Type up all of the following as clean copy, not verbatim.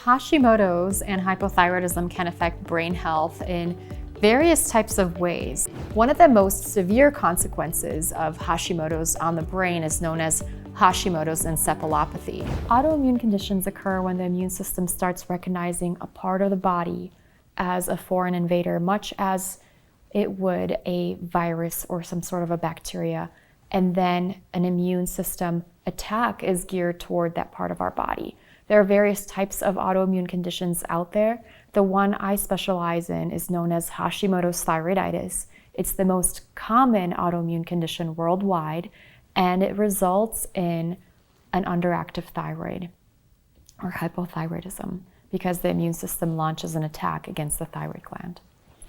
Hashimoto's and hypothyroidism can affect brain health in various types of ways. One of the most severe consequences of Hashimoto's on the brain is known as Hashimoto's encephalopathy. Autoimmune conditions occur when the immune system starts recognizing a part of the body as a foreign invader, much as it would a virus or some sort of a bacteria, and then an immune system attack is geared toward that part of our body. There are various types of autoimmune conditions out there. The one I specialize in is known as Hashimoto's thyroiditis. It's the most common autoimmune condition worldwide, and it results in an underactive thyroid or hypothyroidism because the immune system launches an attack against the thyroid gland.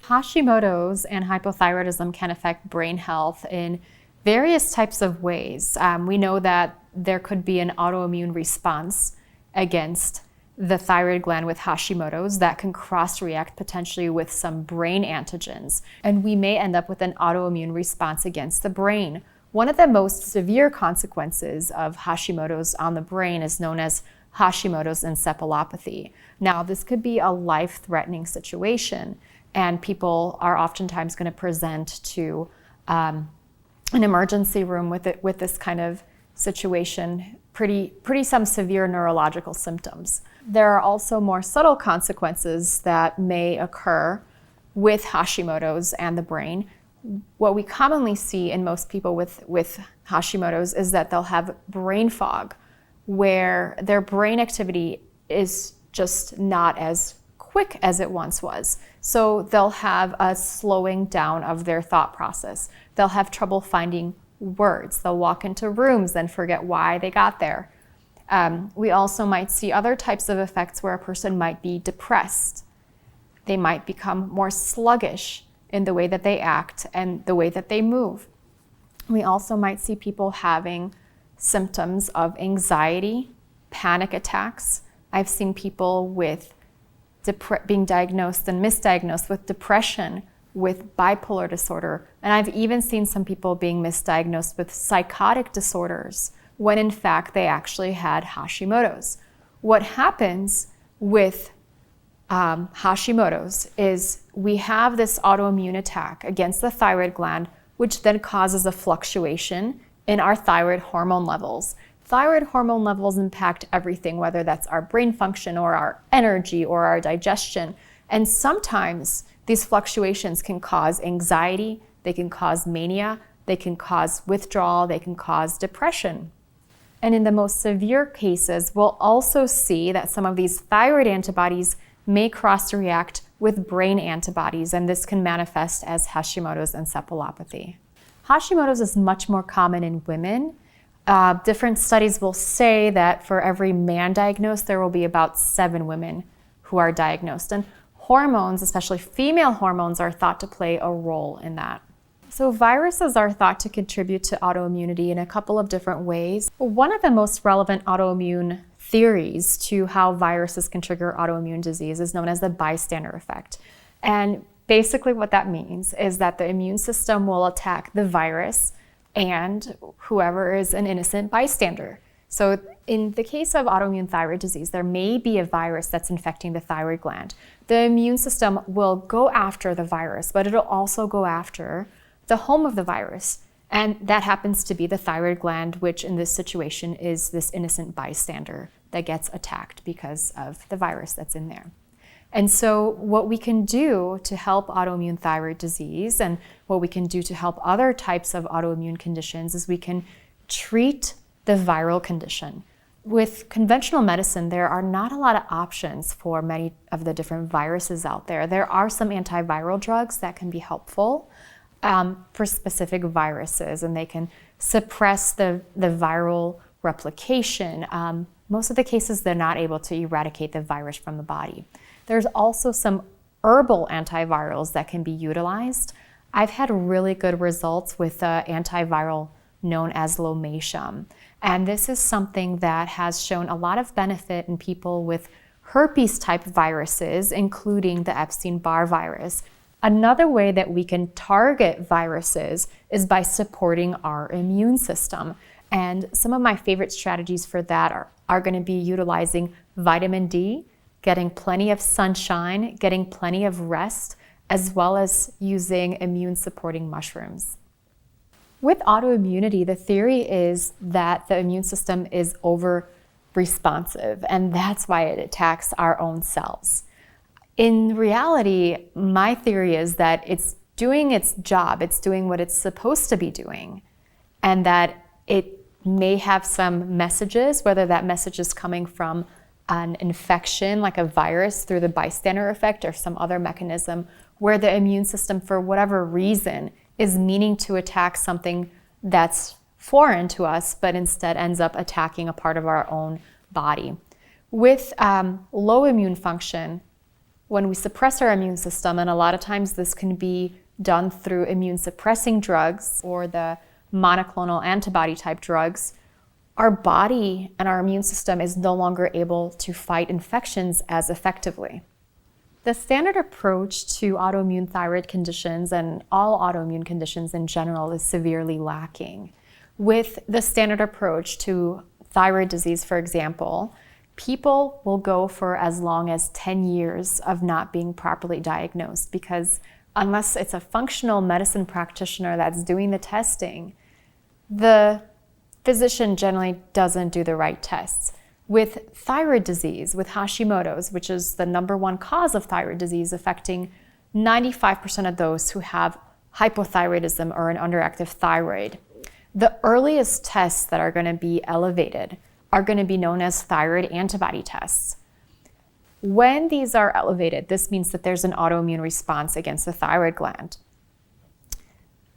Hashimoto's and hypothyroidism can affect brain health in various types of ways. We know that there could be an autoimmune response against the thyroid gland with Hashimoto's that can cross-react potentially with some brain antigens, and we may end up with an autoimmune response against the brain. One of the most severe consequences of Hashimoto's on the brain is known as Hashimoto's encephalopathy. Now, this could be a life-threatening situation, and people are oftentimes going to present to an emergency room with this kind of situation, pretty some severe neurological symptoms. There are also more subtle consequences that may occur with Hashimoto's and the brain. What we commonly see in most people with Hashimoto's is that they'll have brain fog, where their brain activity is just not as quick as it once was. So they'll have a slowing down of their thought process. They'll have trouble finding words. They'll walk into rooms and forget why they got there. We also might see other types of effects where a person might be depressed. They might become more sluggish in the way that they act and the way that they move. We also might see people having symptoms of anxiety, panic attacks. I've seen people with being diagnosed and misdiagnosed with depression, with bipolar disorder, and I've even seen some people being misdiagnosed with psychotic disorders when in fact they actually had Hashimoto's. What happens with Hashimoto's is we have this autoimmune attack against the thyroid gland, which then causes a fluctuation in our thyroid hormone levels. Thyroid hormone levels impact everything, whether that's our brain function or our energy or our digestion. And sometimes these fluctuations can cause anxiety, they can cause mania, they can cause withdrawal, they can cause depression. And in the most severe cases, we'll also see that some of these thyroid antibodies may cross-react with brain antibodies, and this can manifest as Hashimoto's encephalopathy. Hashimoto's is much more common in women. Different studies will say that for every man diagnosed, there will be about 7 women who are diagnosed. And hormones, especially female hormones, are thought to play a role in that. So viruses are thought to contribute to autoimmunity in a couple of different ways. One of the most relevant autoimmune theories to how viruses can trigger autoimmune disease is known as the bystander effect. And basically what that means is that the immune system will attack the virus and whoever is an innocent bystander. So in the case of autoimmune thyroid disease, there may be a virus that's infecting the thyroid gland. The immune system will go after the virus, but it'll also go after the home of the virus. And that happens to be the thyroid gland, which in this situation is this innocent bystander that gets attacked because of the virus that's in there. And so what we can do to help autoimmune thyroid disease and what we can do to help other types of autoimmune conditions is we can treat the viral condition. With conventional medicine, there are not a lot of options for many of the different viruses out there. There are some antiviral drugs that can be helpful for specific viruses, and they can suppress the viral replication. Most of the cases, they're not able to eradicate the virus from the body. There's also some herbal antivirals that can be utilized. I've had really good results with an antiviral known as Lomatium. And this is something that has shown a lot of benefit in people with herpes-type viruses, including the Epstein-Barr virus. Another way that we can target viruses is by supporting our immune system. And some of my favorite strategies for that are going to be utilizing vitamin D, getting plenty of sunshine, getting plenty of rest, as well as using immune-supporting mushrooms. With autoimmunity, the theory is that the immune system is over-responsive, and that's why it attacks our own cells. In reality, my theory is that it's doing its job, it's doing what it's supposed to be doing, and that it may have some messages, whether that message is coming from an infection like a virus through the bystander effect or some other mechanism where the immune system, for whatever reason, is meaning to attack something that's foreign to us, but instead ends up attacking a part of our own body. With low immune function, when we suppress our immune system, and a lot of times this can be done through immune suppressing drugs or the monoclonal antibody type drugs, our body and our immune system is no longer able to fight infections as effectively. The standard approach to autoimmune thyroid conditions and all autoimmune conditions in general is severely lacking. With the standard approach to thyroid disease, for example, people will go for as long as 10 years of not being properly diagnosed because unless it's a functional medicine practitioner that's doing the testing, the physician generally doesn't do the right tests. With thyroid disease, with Hashimoto's, which is the #1 cause of thyroid disease, affecting 95% of those who have hypothyroidism or an underactive thyroid, the earliest tests that are going to be elevated are going to be known as thyroid antibody tests. When these are elevated, this means that there's an autoimmune response against the thyroid gland.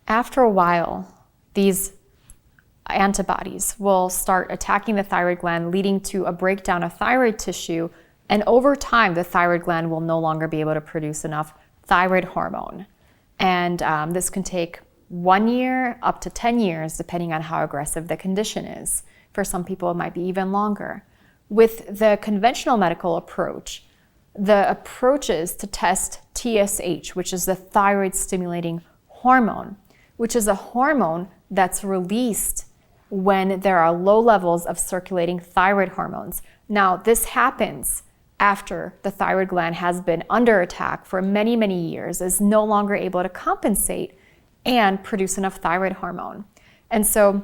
After a while, these antibodies will start attacking the thyroid gland, leading to a breakdown of thyroid tissue, and over time, the thyroid gland will no longer be able to produce enough thyroid hormone. And this can take 1 year up to 10 years, depending on how aggressive the condition is. For some people, it might be even longer. With the conventional medical approach, the approach is to test TSH, which is the thyroid stimulating hormone, which is a hormone that's released when there are low levels of circulating thyroid hormones. Now, this happens after the thyroid gland has been under attack for many, many years, is no longer able to compensate and produce enough thyroid hormone. And so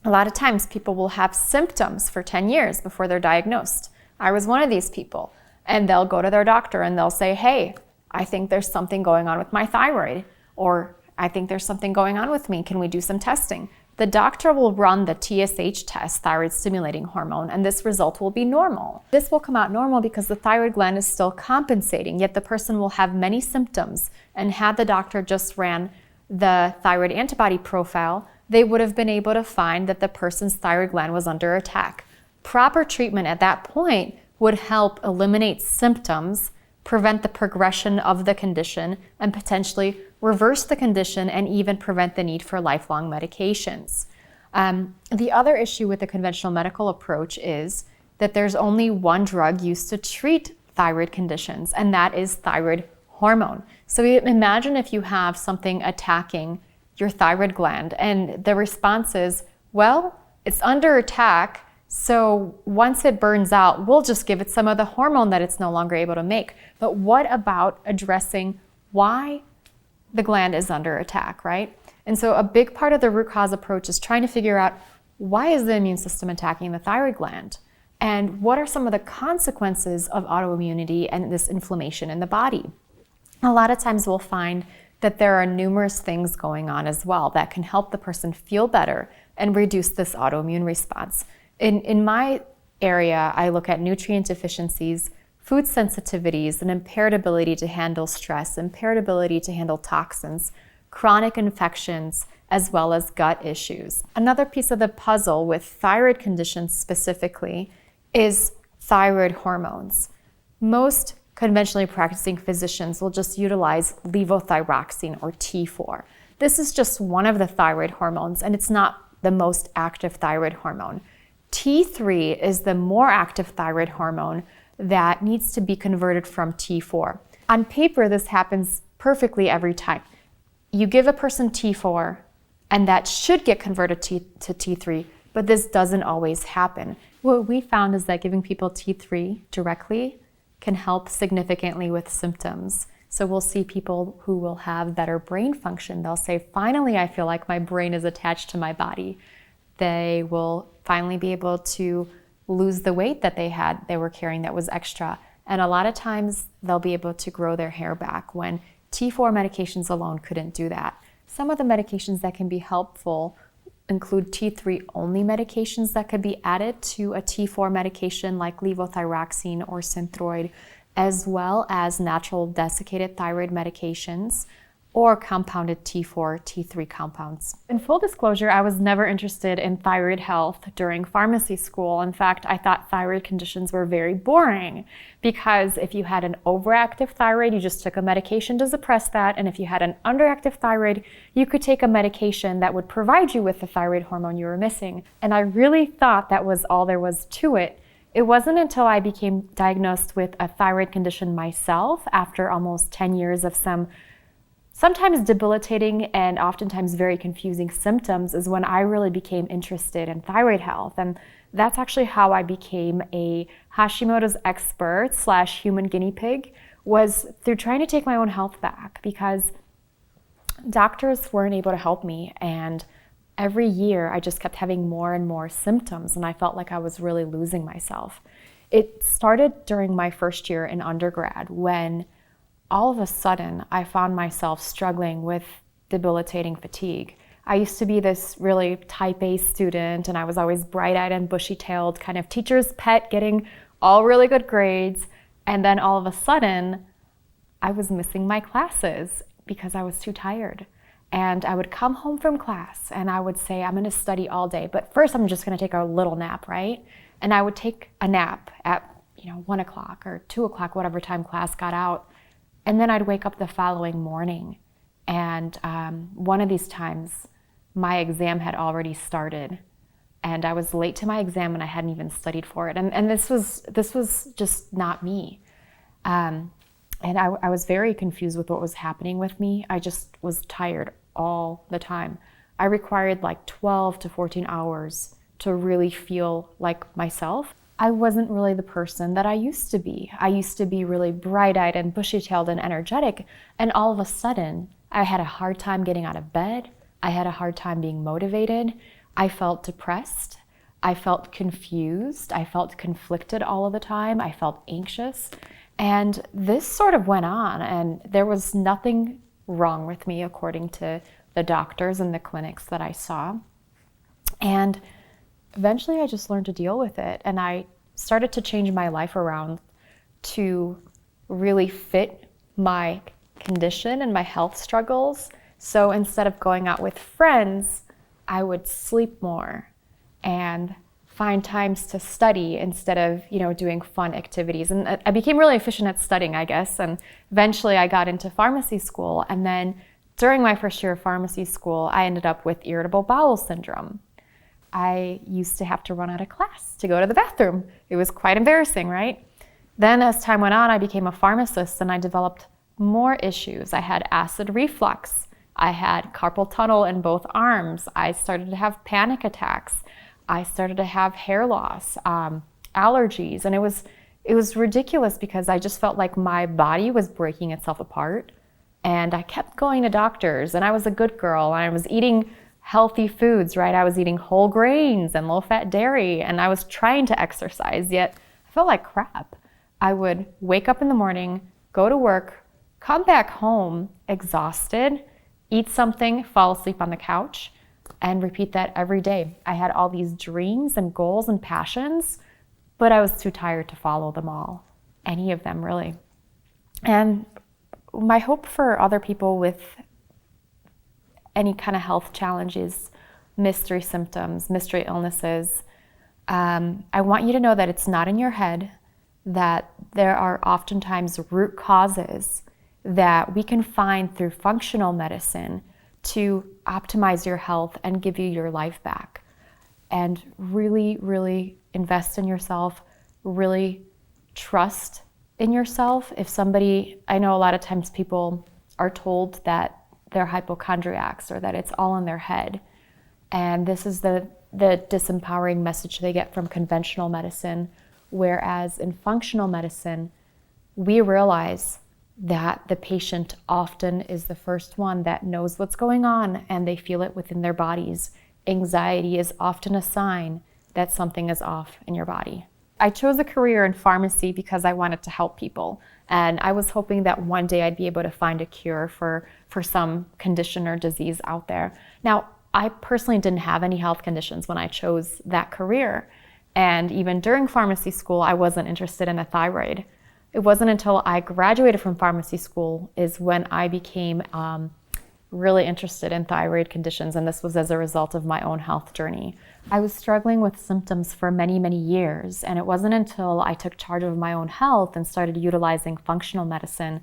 a lot of times people will have symptoms for 10 years before they're diagnosed. I was one of these people. And they'll go to their doctor and they'll say, hey, I think there's something going on with my thyroid, or I think there's something going on with me. Can we do some testing? The doctor will run the TSH test, thyroid stimulating hormone, and this result will be normal. This will come out normal because the thyroid gland is still compensating, yet the person will have many symptoms. And had the doctor just ran the thyroid antibody profile, they would have been able to find that the person's thyroid gland was under attack. Proper treatment at that point would help eliminate symptoms, prevent the progression of the condition, and potentially reverse the condition and even prevent the need for lifelong medications. The other issue with the conventional medical approach is that there's only one drug used to treat thyroid conditions, and that is thyroid hormone. So imagine if you have something attacking your thyroid gland and the response is, well, it's under attack, so once it burns out, we'll just give it some of the hormone that it's no longer able to make. But what about addressing why the gland is under attack, right? And so a big part of the root cause approach is trying to figure out, why is the immune system attacking the thyroid gland? And what are some of the consequences of autoimmunity and this inflammation in the body? A lot of times we'll find that there are numerous things going on as well that can help the person feel better and reduce this autoimmune response. In my area, I look at nutrient deficiencies, food sensitivities, and impaired ability to handle stress, impaired ability to handle toxins, chronic infections, as well as gut issues. Another piece of the puzzle with thyroid conditions specifically is thyroid hormones. Most conventionally practicing physicians will just utilize levothyroxine or T4. This is just one of the thyroid hormones, and it's not the most active thyroid hormone. T3 is the more active thyroid hormone that needs to be converted from T4. On paper, this happens perfectly every time. You give a person T4, and that should get converted to T3, but this doesn't always happen. What we found is that giving people T3 directly can help significantly with symptoms. So we'll see people who will have better brain function. They'll say, finally, I feel like my brain is attached to my body. They will finally be able to lose the weight that they were carrying that was extra. And a lot of times they'll be able to grow their hair back when T4 medications alone couldn't do that. Some of the medications that can be helpful include T3 only medications that could be added to a T4 medication like levothyroxine or Synthroid, as well as natural desiccated thyroid medications or compounded T4, T3 compounds. In full disclosure, I was never interested in thyroid health during pharmacy school. In fact, I thought thyroid conditions were very boring because if you had an overactive thyroid, you just took a medication to suppress that. And if you had an underactive thyroid, you could take a medication that would provide you with the thyroid hormone you were missing. And I really thought that was all there was to it. It wasn't until I became diagnosed with a thyroid condition myself after almost 10 years of sometimes debilitating and oftentimes very confusing symptoms is when I really became interested in thyroid health. And that's actually how I became a Hashimoto's expert / human guinea pig, was through trying to take my own health back because doctors weren't able to help me. And every year I just kept having more and more symptoms and I felt like I was really losing myself. It started during my first year in undergrad when all of a sudden, I found myself struggling with debilitating fatigue. I used to be this really type A student, and I was always bright-eyed and bushy-tailed, kind of teacher's pet, getting all really good grades. And then all of a sudden, I was missing my classes because I was too tired. And I would come home from class, and I would say, I'm going to study all day, but first I'm just going to take a little nap, right? And I would take a nap at 1 o'clock or 2 o'clock, whatever time class got out. And then I'd wake up the following morning, and one of these times, my exam had already started, and I was late to my exam, and I hadn't even studied for it. And this was just not me. And I was very confused with what was happening with me. I just was tired all the time. I required like 12 to 14 hours to really feel like myself. I wasn't really the person that I used to be. I used to be really bright-eyed and bushy-tailed and energetic, and all of a sudden, I had a hard time getting out of bed. I had a hard time being motivated. I felt depressed. I felt confused. I felt conflicted all of the time. I felt anxious. And this sort of went on, and there was nothing wrong with me according to the doctors and the clinics that I saw. And eventually I just learned to deal with it, and I started to change my life around to really fit my condition and my health struggles. So instead of going out with friends, I would sleep more and find times to study instead of, doing fun activities. And I became really efficient at studying, I guess. And eventually I got into pharmacy school. And then during my first year of pharmacy school, I ended up with irritable bowel syndrome. I used to have to run out of class to go to the bathroom. It was quite embarrassing, right? Then as time went on, I became a pharmacist and I developed more issues. I had acid reflux. I had carpal tunnel in both arms. I started to have panic attacks. I started to have hair loss, allergies, and it was ridiculous because I just felt like my body was breaking itself apart. And I kept going to doctors, and I was a good girl, and I was eating healthy foods, right? I was eating whole grains and low-fat dairy, and I was trying to exercise, yet I felt like crap. I would wake up in the morning, go to work, come back home exhausted, eat something, fall asleep on the couch, and repeat that every day. I had all these dreams and goals and passions, but I was too tired to follow them all, any of them really. And my hope for other people with any kind of health challenges, mystery symptoms, mystery illnesses, I want you to know that it's not in your head, that there are oftentimes root causes that we can find through functional medicine to optimize your health and give you your life back. And really, really invest in yourself, really trust in yourself. I know a lot of times people are told that they're hypochondriacs or that it's all in their head. And this is the disempowering message they get from conventional medicine. Whereas in functional medicine, we realize that the patient often is the first one that knows what's going on and they feel it within their bodies. Anxiety is often a sign that something is off in your body. I chose a career in pharmacy because I wanted to help people. And I was hoping that one day I'd be able to find a cure for some condition or disease out there. Now, I personally didn't have any health conditions when I chose that career. And even during pharmacy school, I wasn't interested in the thyroid. It wasn't until I graduated from pharmacy school is when I became really interested in thyroid conditions, and this was as a result of my own health journey. I was struggling with symptoms for many, many years, and it wasn't until I took charge of my own health and started utilizing functional medicine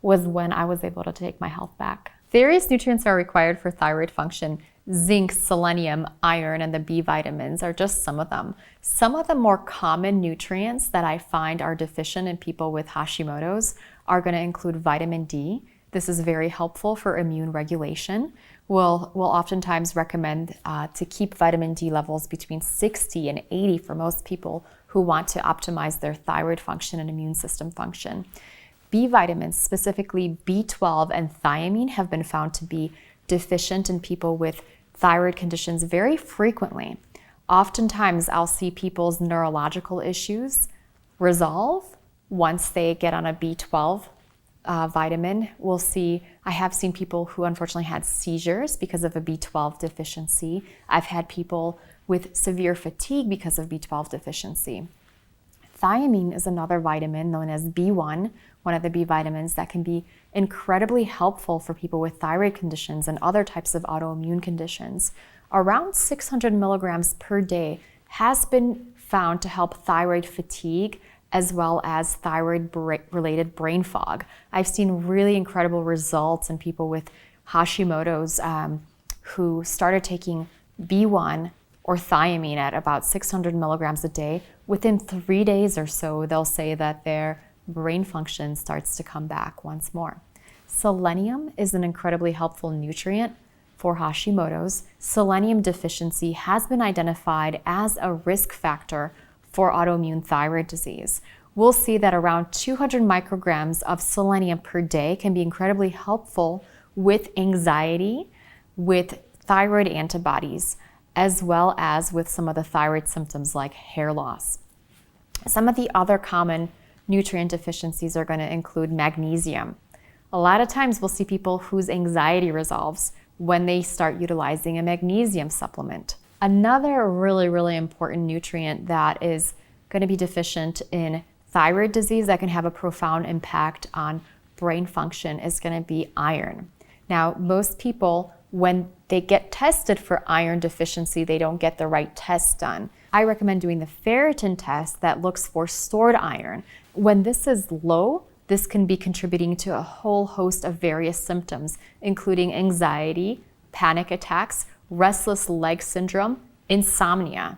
was when I was able to take my health back. Various nutrients are required for thyroid function. Zinc, selenium, iron, and the B vitamins are just some of them. Some of the more common nutrients that I find are deficient in people with Hashimoto's are going to include vitamin D. This is very helpful for immune regulation. We'll oftentimes recommend to keep vitamin D levels between 60 and 80 for most people who want to optimize their thyroid function and immune system function. B vitamins, specifically B12 and thiamine, have been found to be deficient in people with thyroid conditions very frequently. Oftentimes, I'll see people's neurological issues resolve once they get on a B12 vitamin. I have seen people who unfortunately had seizures because of a B12 deficiency. I've had people with severe fatigue because of B12 deficiency. Thiamine is another vitamin known as B1, one of the B vitamins that can be incredibly helpful for people with thyroid conditions and other types of autoimmune conditions. Around 600 milligrams per day has been found to help thyroid fatigue as well as thyroid-related brain fog. I've seen really incredible results in people with Hashimoto's who started taking B1 or thiamine at about 600 milligrams a day. Within 3 days or so, they'll say that their brain function starts to come back once more. Selenium is an incredibly helpful nutrient for Hashimoto's. Selenium deficiency has been identified as a risk factor for autoimmune thyroid disease. We'll see that around 200 micrograms of selenium per day can be incredibly helpful with anxiety, with thyroid antibodies, as well as with some of the thyroid symptoms like hair loss. Some of the other common nutrient deficiencies are going to include magnesium. A lot of times we'll see people whose anxiety resolves when they start utilizing a magnesium supplement. Another really, really important nutrient that is going to be deficient in thyroid disease that can have a profound impact on brain function is going to be iron. Now, most people, when they get tested for iron deficiency, they don't get the right test done. I recommend doing the ferritin test that looks for stored iron. When this is low, this can be contributing to a whole host of various symptoms, including anxiety, panic attacks, restless leg syndrome, insomnia.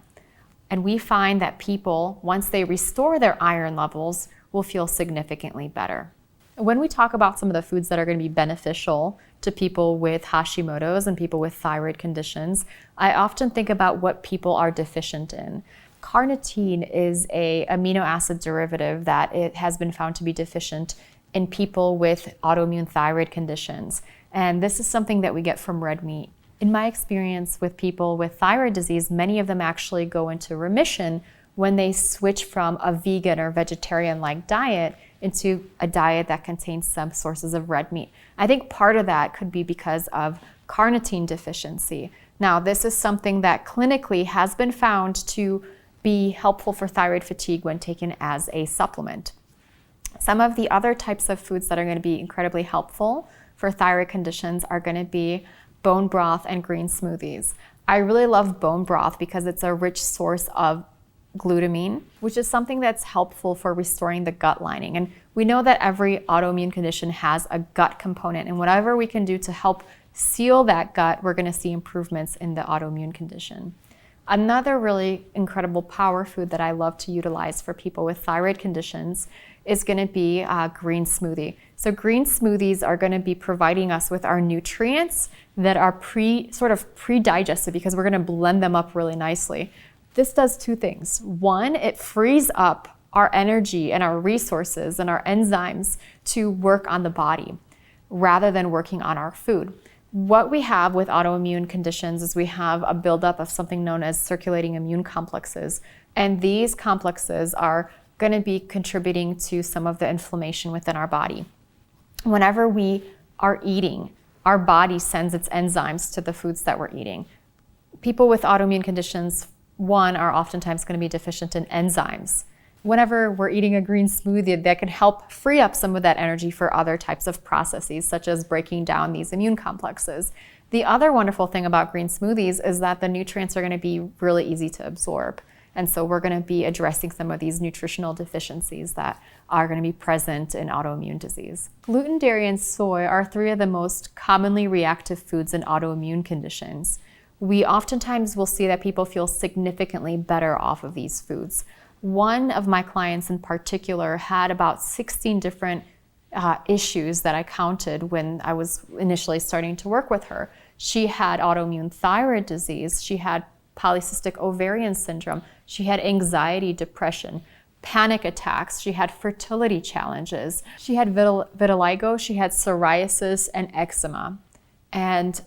And we find that people, once they restore their iron levels, will feel significantly better. When we talk about some of the foods that are going to be beneficial to people with Hashimoto's and people with thyroid conditions, I often think about what people are deficient in. Carnitine is an amino acid derivative that it has been found to be deficient in people with autoimmune thyroid conditions. And this is something that we get from red meat. In my experience with people with thyroid disease, many of them actually go into remission when they switch from a vegan or vegetarian-like diet into a diet that contains some sources of red meat. I think part of that could be because of carnitine deficiency. Now, this is something that clinically has been found to be helpful for thyroid fatigue when taken as a supplement. Some of the other types of foods that are going to be incredibly helpful for thyroid conditions are going to be bone broth and green smoothies. I really love bone broth because it's a rich source of glutamine, which is something that's helpful for restoring the gut lining. And we know that every autoimmune condition has a gut component, and whatever we can do to help seal that gut, we're going to see improvements in the autoimmune condition. Another really incredible power food that I love to utilize for people with thyroid conditions is going to be a green smoothie. So green smoothies are going to be providing us with our nutrients that are pre-digested because we're going to blend them up really nicely. This does two things. One, it frees up our energy and our resources and our enzymes to work on the body rather than working on our food. What we have with autoimmune conditions is we have a buildup of something known as circulating immune complexes. And these complexes are going to be contributing to some of the inflammation within our body. Whenever we are eating, our body sends its enzymes to the foods that we're eating. People with autoimmune conditions, one, are oftentimes going to be deficient in enzymes. Whenever we're eating a green smoothie, that can help free up some of that energy for other types of processes, such as breaking down these immune complexes. The other wonderful thing about green smoothies is that the nutrients are going to be really easy to absorb. And so we're going to be addressing some of these nutritional deficiencies that are going to be present in autoimmune disease. Gluten, dairy, and soy are three of the most commonly reactive foods in autoimmune conditions. We oftentimes will see that people feel significantly better off of these foods. One of my clients in particular had about 16 different issues that I counted when I was initially starting to work with her. She had autoimmune thyroid disease, she had polycystic ovarian syndrome, she had anxiety, depression, panic attacks, she had fertility challenges, she had vitiligo, she had psoriasis and eczema. And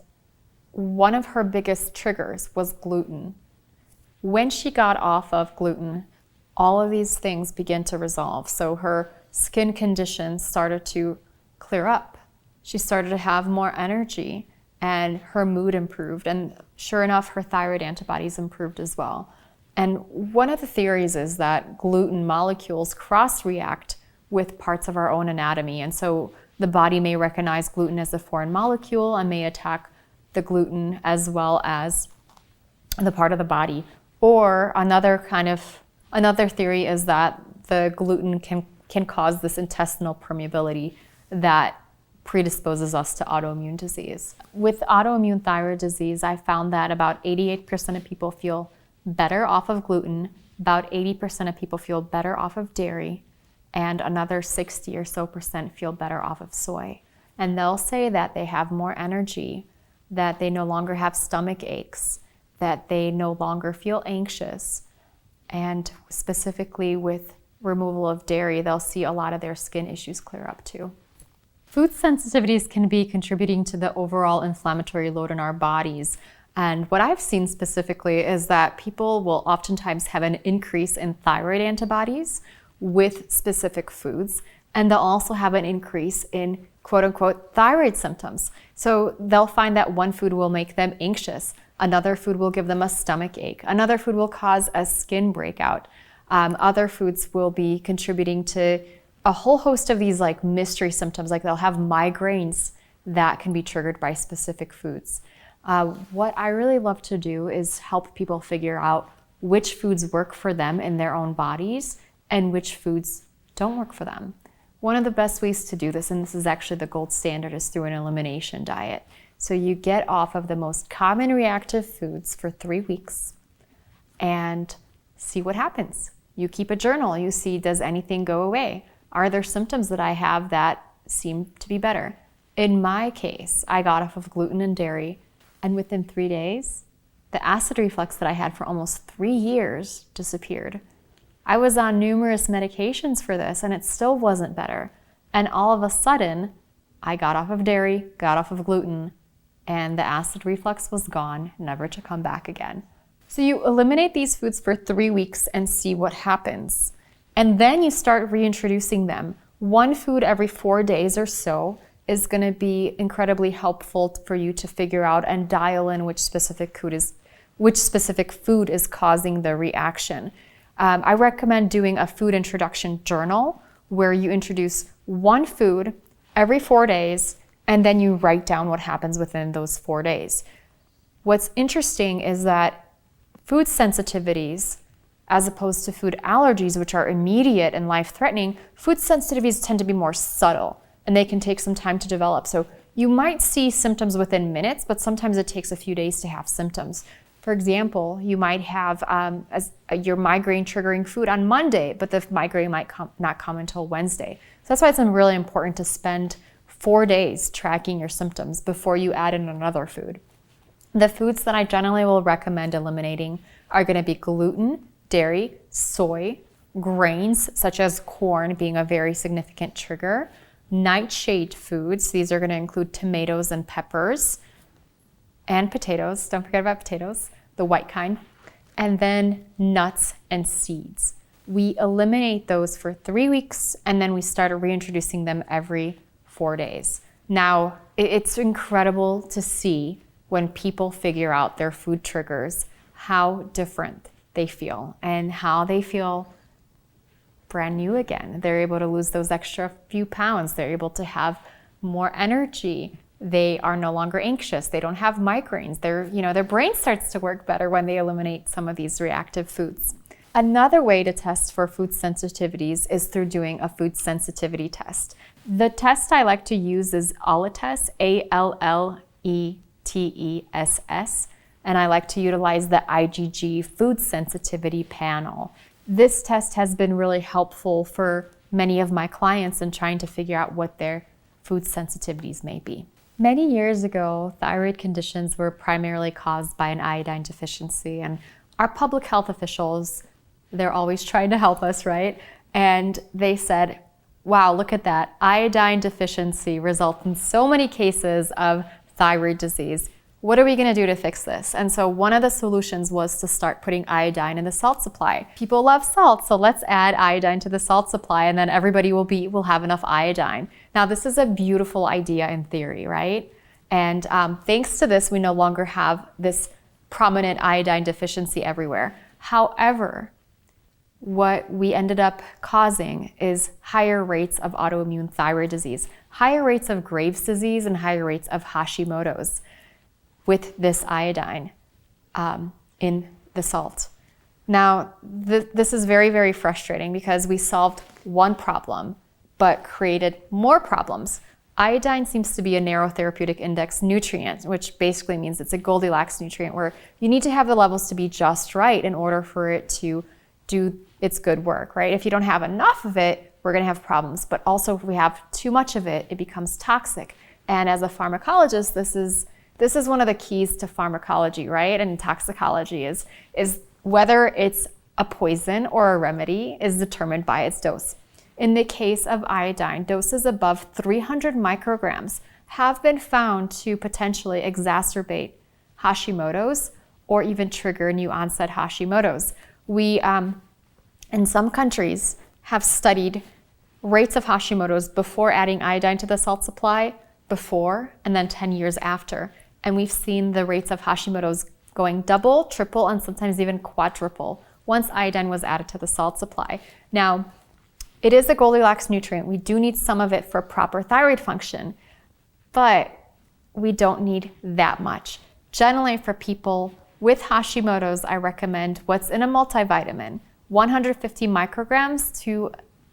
one of her biggest triggers was gluten. When she got off of gluten, all of these things began to resolve. So her skin conditions started to clear up. She started to have more energy and her mood improved. And sure enough, her thyroid antibodies improved as well. And one of the theories is that gluten molecules cross-react with parts of our own anatomy. And so the body may recognize gluten as a foreign molecule and may attack the gluten as well as the part of the body. Or another theory is that the gluten can cause this intestinal permeability that predisposes us to autoimmune disease. With autoimmune thyroid disease, I found that about 88% of people feel better off of gluten, about 80% of people feel better off of dairy, and another 60 or so percent feel better off of soy. And they'll say that they have more energy, that they no longer have stomach aches, that they no longer feel anxious. And specifically with removal of dairy, they'll see a lot of their skin issues clear up too. Food sensitivities can be contributing to the overall inflammatory load in our bodies. And what I've seen specifically is that people will oftentimes have an increase in thyroid antibodies with specific foods, and they'll also have an increase in quote unquote thyroid symptoms. So they'll find that one food will make them anxious, another food will give them a stomach ache, another food will cause a skin breakout. Other foods will be contributing to a whole host of these like mystery symptoms, like they'll have migraines that can be triggered by specific foods. What I really love to do is help people figure out which foods work for them in their own bodies and which foods don't work for them. One of the best ways to do this, and this is actually the gold standard, is through an elimination diet. So you get off of the most common reactive foods for 3 weeks and see what happens. You keep a journal, you see, does anything go away? Are there symptoms that I have that seem to be better? In my case, I got off of gluten and dairy, and within 3 days, the acid reflux that I had for almost 3 years disappeared. I was on numerous medications for this, and it still wasn't better. And all of a sudden, I got off of dairy, got off of gluten, and the acid reflux was gone, never to come back again. So you eliminate these foods for 3 weeks and see what happens. And then you start reintroducing them. One food every 4 days or so is going to be incredibly helpful for you to figure out and dial in which specific food is causing the reaction. I recommend doing a food introduction journal where you introduce one food every 4 days and then you write down what happens within those 4 days. What's interesting is that food sensitivities, as opposed to food allergies, which are immediate and life-threatening, food sensitivities tend to be more subtle and they can take some time to develop. So you might see symptoms within minutes, but sometimes it takes a few days to have symptoms. For example, you might have your migraine triggering food on Monday, but the migraine might not come until Wednesday. So that's why it's really important to spend 4 days tracking your symptoms before you add in another food. The foods that I generally will recommend eliminating are going to be gluten, dairy, soy, grains, such as corn being a very significant trigger, nightshade foods, these are going to include tomatoes and peppers, and potatoes, don't forget about potatoes, the white kind, and then nuts and seeds. We eliminate those for 3 weeks, and then we started reintroducing them every 4 days. Now, it's incredible to see when people figure out their food triggers, how different they feel and how they feel brand new again. They're able to lose those extra few pounds. They're able to have more energy. They are no longer anxious. They don't have migraines. Their brain starts to work better when they eliminate some of these reactive foods. Another way to test for food sensitivities is through doing a food sensitivity test. The test I like to use is ALLETESS, ALLETESS, and I like to utilize the IgG food sensitivity panel. This test has been really helpful for many of my clients in trying to figure out what their food sensitivities may be. Many years ago, thyroid conditions were primarily caused by an iodine deficiency, and our public health officials, they're always trying to help us, right? And they said, wow, look at that. Iodine deficiency results in so many cases of thyroid disease. What are we going to do to fix this? And so one of the solutions was to start putting iodine in the salt supply. People love salt, so let's add iodine to the salt supply, and then everybody will have enough iodine. Now, this is a beautiful idea in theory, right? And thanks to this, we no longer have this prominent iodine deficiency everywhere. However, what we ended up causing is higher rates of autoimmune thyroid disease, higher rates of Graves' disease, and higher rates of Hashimoto's with this iodine in the salt. Now, this is very, very frustrating because we solved one problem, but created more problems. Iodine seems to be a narrow therapeutic index nutrient, which basically means it's a Goldilocks nutrient where you need to have the levels to be just right in order for it to do its good work, right? If you don't have enough of it, we're gonna have problems. But also if we have too much of it, it becomes toxic. And as a pharmacologist, this is one of the keys to pharmacology, right? And toxicology is whether it's a poison or a remedy is determined by its dose. In the case of iodine, doses above 300 micrograms have been found to potentially exacerbate Hashimoto's or even trigger new onset Hashimoto's. We, in some countries, have studied rates of Hashimoto's before adding iodine to the salt supply, before, and then 10 years after. And we've seen the rates of Hashimoto's going double, triple, and sometimes even quadruple once iodine was added to the salt supply. Now, it is a Goldilocks nutrient. We do need some of it for proper thyroid function, but we don't need that much. Generally, for people with Hashimoto's, I recommend what's in a multivitamin, 150 micrograms to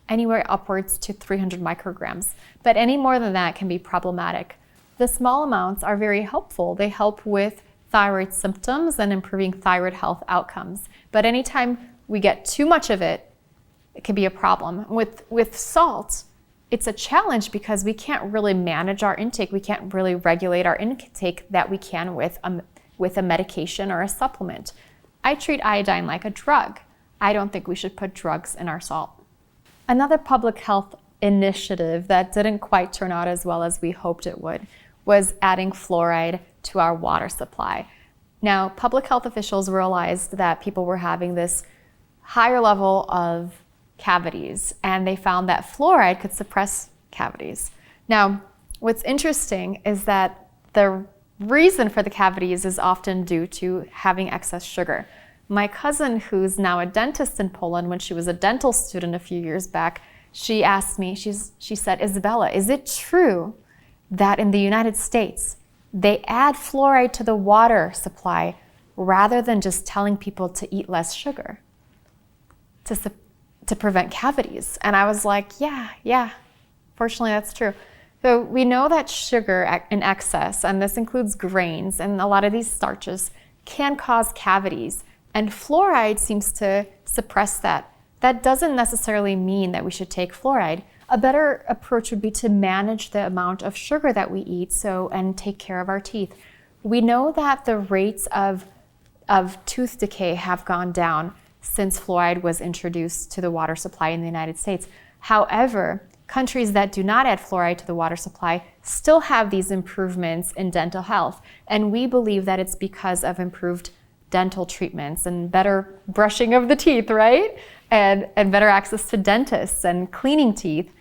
anywhere upwards to 300 micrograms. But any more than that can be problematic. The small amounts are very helpful. They help with thyroid symptoms and improving thyroid health outcomes. But anytime we get too much of it, it can be a problem. With salt, it's a challenge because we can't really manage our intake. We can't really regulate our intake that we can with a medication or a supplement. I treat iodine like a drug. I don't think we should put drugs in our salt. Another public health initiative that didn't quite turn out as well as we hoped it would was adding fluoride to our water supply. Now, public health officials realized that people were having this higher level of cavities, and they found that fluoride could suppress cavities. Now, what's interesting is that the reason for the cavities is often due to having excess sugar. My cousin, who's now a dentist in Poland, when she was a dental student a few years back, she asked me, she said, Izabella, is it true that in the United States, they add fluoride to the water supply rather than just telling people to eat less sugar to prevent cavities? And I was like, yeah, fortunately that's true. So we know that sugar in excess, and this includes grains and a lot of these starches, can cause cavities. And fluoride seems to suppress that. That doesn't necessarily mean that we should take fluoride. A better approach would be to manage the amount of sugar that we eat and take care of our teeth. We know that the rates of tooth decay have gone down. since fluoride was introduced to the water supply in the United States. However, countries that do not add fluoride to the water supply still have these improvements in dental health. And we believe that it's because of improved dental treatments and better brushing of the teeth, right? And better access to dentists and cleaning teeth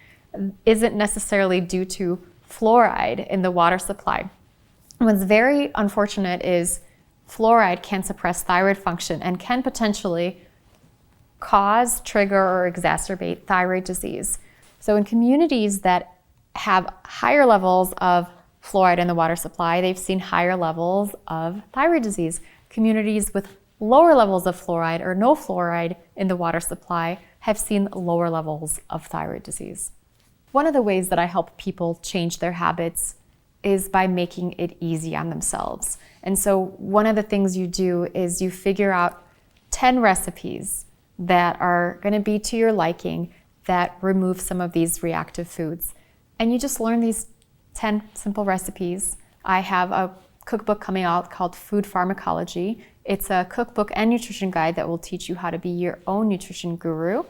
isn't necessarily due to fluoride in the water supply. What's very unfortunate is fluoride can suppress thyroid function and can potentially cause, trigger, or exacerbate thyroid disease. So in communities that have higher levels of fluoride in the water supply, they've seen higher levels of thyroid disease. Communities with lower levels of fluoride or no fluoride in the water supply have seen lower levels of thyroid disease. One of the ways that I help people change their habits is by making it easy on themselves. And so one of the things you do is you figure out 10 recipes that are going to be to your liking that remove some of these reactive foods. And you just learn these 10 simple recipes. I have a cookbook coming out called Food Pharmacology. It's a cookbook and nutrition guide that will teach you how to be your own nutrition guru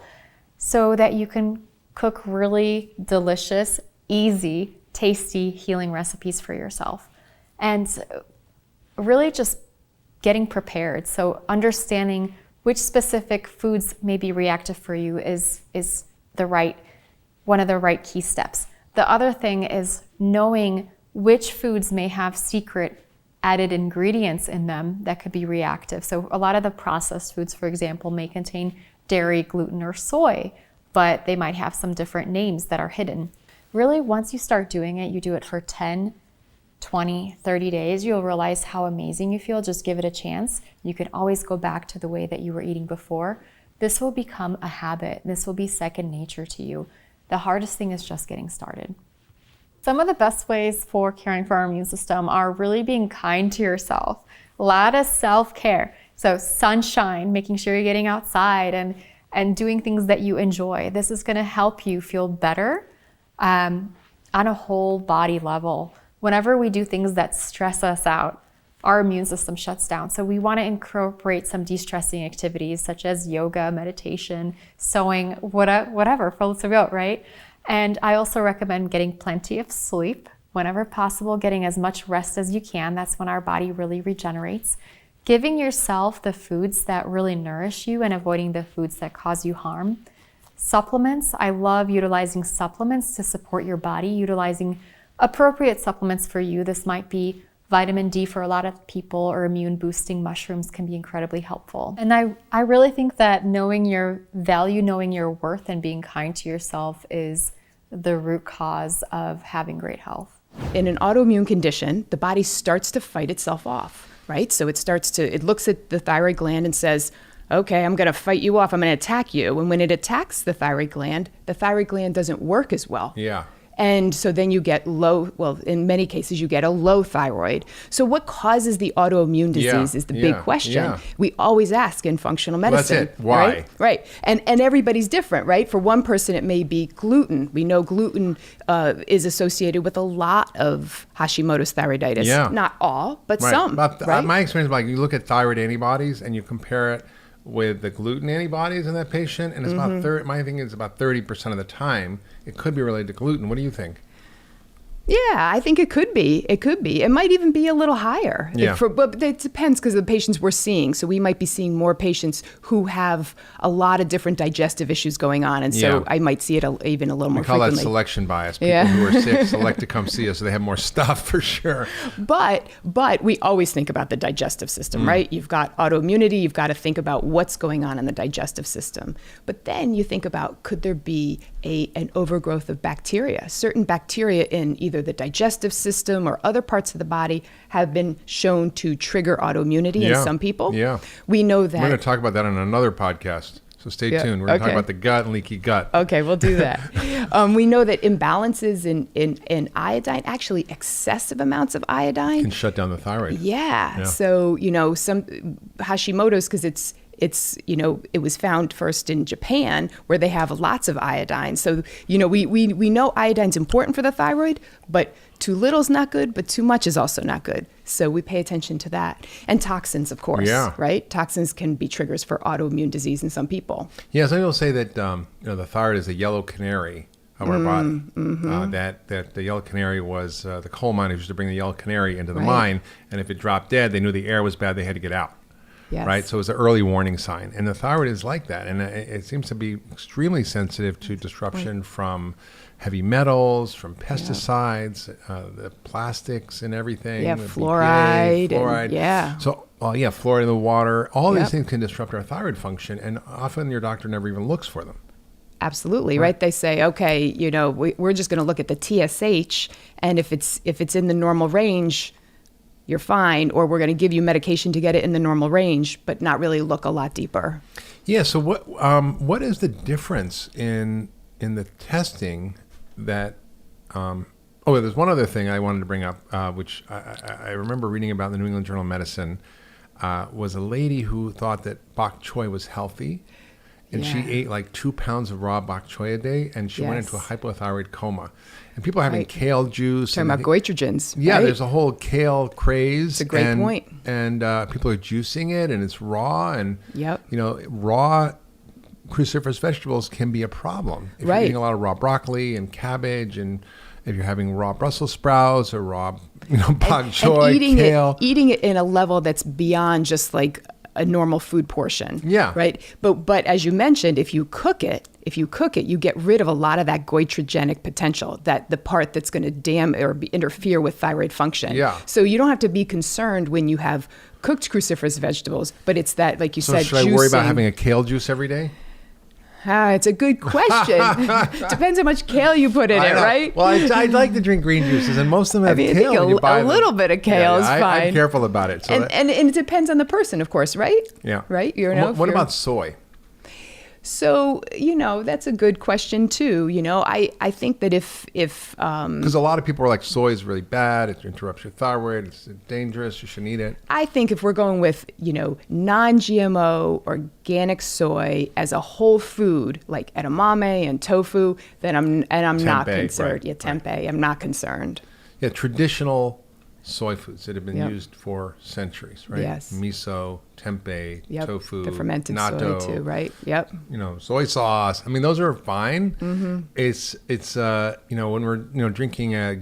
so that you can cook really delicious, easy, tasty, healing recipes for yourself. And really just getting prepared. So understanding which specific foods may be reactive for you is one of the right key steps. The other thing is knowing which foods may have secret added ingredients in them that could be reactive. So a lot of the processed foods, for example, may contain dairy, gluten, or soy, but they might have some different names that are hidden. Really, once you start doing it, you do it for 10, 20, 30 days, you'll realize how amazing you feel. Just give it a chance. You can always go back to the way that you were eating before. This will become a habit. This will be second nature to you. The hardest thing is just getting started. Some of the best ways for caring for our immune system are really being kind to yourself. A lot of self-care. So sunshine, making sure you're getting outside and doing things that you enjoy. This is going to help you feel better on a whole body level. Whenever we do things that stress us out, our immune system shuts down. So we want to incorporate some de-stressing activities such as yoga, meditation, sewing, whatever floats your boat, right? And I also recommend getting plenty of sleep whenever possible, getting as much rest as you can. That's when our body really regenerates. Giving yourself the foods that really nourish you and avoiding the foods that cause you harm. Supplements, I love utilizing supplements to support your body, utilizing appropriate supplements for you. This might be vitamin D for a lot of people, or immune boosting mushrooms can be incredibly helpful. And I really think that knowing your value, knowing your worth, and being kind to yourself is the root cause of having great health. In an autoimmune condition, the body starts to fight itself off, right? So it looks at the thyroid gland and says, okay, I'm going to fight you off. I'm going to attack you. And when it attacks the thyroid gland doesn't work as well. Yeah. And so then you get in many cases, you get a low thyroid. So what causes the autoimmune disease is the big question. We always ask in functional medicine. Well, that's it. Why? Right. And everybody's different, right? For one person, it may be gluten. We know gluten is associated with a lot of Hashimoto's thyroiditis. Yeah. Not all, but right. some. Right? My experience, like you look at thyroid antibodies and you compare it with the gluten antibodies in that patient, and it's about my thing is about 30% of the time it could be related to gluten. What do you think? Yeah, I think it could be. It could be. It might even be a little higher. Yeah. But it depends because of the patients we're seeing. So we might be seeing more patients who have a lot of different digestive issues going on. And so I might see it even a little more frequently. We call that selection bias. People who are sick select to come see us, so they have more stuff for sure. But we always think about the digestive system, right? You've got autoimmunity. You've got to think about what's going on in the digestive system. But then you think about, could there be an overgrowth of bacteria? Certain bacteria in either the digestive system or other parts of the body have been shown to trigger autoimmunity in some people. Yeah. We know that. We're going to talk about that on another podcast. So stay tuned. We're going to talk about the gut and leaky gut. Okay, we'll do that. We know that imbalances in iodine, actually excessive amounts of iodine, can shut down the thyroid. Yeah. So, some Hashimoto's, because it was found first in Japan, where they have lots of iodine. So, we know iodine's important for the thyroid, but too little is not good, but too much is also not good. So we pay attention to that. And toxins, of course, right? Toxins can be triggers for autoimmune disease in some people. Yeah, some people say that the thyroid is the yellow canary of our body. That the yellow canary was the coal miners used to bring the yellow canary into the mine, and if it dropped dead, they knew the air was bad, they had to get out. Yes. Right, so it's an early warning sign, and the thyroid is like that, and it seems to be extremely sensitive to disruption from heavy metals, from pesticides, the plastics and everything. Yeah, the fluoride. BPA, fluoride. So, fluoride in the water. All these things can disrupt our thyroid function, and often your doctor never even looks for them. Absolutely, right? They say, okay, we're just going to look at the TSH, and if it's in the normal range, you're fine, or we're going to give you medication to get it in the normal range, but not really look a lot deeper. Yeah. So what is the difference in the testing that? There's one other thing I wanted to bring up, which I remember reading about in the New England Journal of Medicine, was a lady who thought that bok choy was healthy. And she ate like 2 pounds of raw bok choy a day, and she went into a hypothyroid coma. And people are having kale juice. Talking about goitrogens. Yeah, right? There's a whole kale craze. It's a great point. And people are juicing it, and it's raw. And, Yep. Raw cruciferous vegetables can be a problem. If you're eating a lot of raw broccoli and cabbage, and if you're having raw Brussels sprouts or raw, bok choy, kale. Eating it in a level that's beyond just like a normal food portion. Yeah. Right. But as you mentioned, if you cook it, you get rid of a lot of that goitrogenic potential, that the part that's going to interfere with thyroid function. Yeah. So you don't have to be concerned when you have cooked cruciferous vegetables, but it's that, like you said, should I worry about having a kale juice every day? It's a good question. Depends how much kale you put in it, right? Well, I'd like to drink green juices, and most of them have kale. I think a little bit of kale is fine. I'm careful about it. So and it depends on the person, of course, right? Yeah. Right? What about soy? So, that's a good question too. I think that if because a lot of people are like, soy is really bad, it interrupts your thyroid, it's dangerous, you shouldn't eat it. I think if we're going with, non-GMO organic soy as a whole food, like edamame and tofu, then I'm not concerned. Right, yeah, tempeh, I'm not concerned. Yeah, traditional soy foods that have been used for centuries, right? Yes. Miso, tempeh, tofu, the fermented natto, soy too, right? Yep. Soy sauce. I mean, those are fine. Mm-hmm. It's when we're drinking a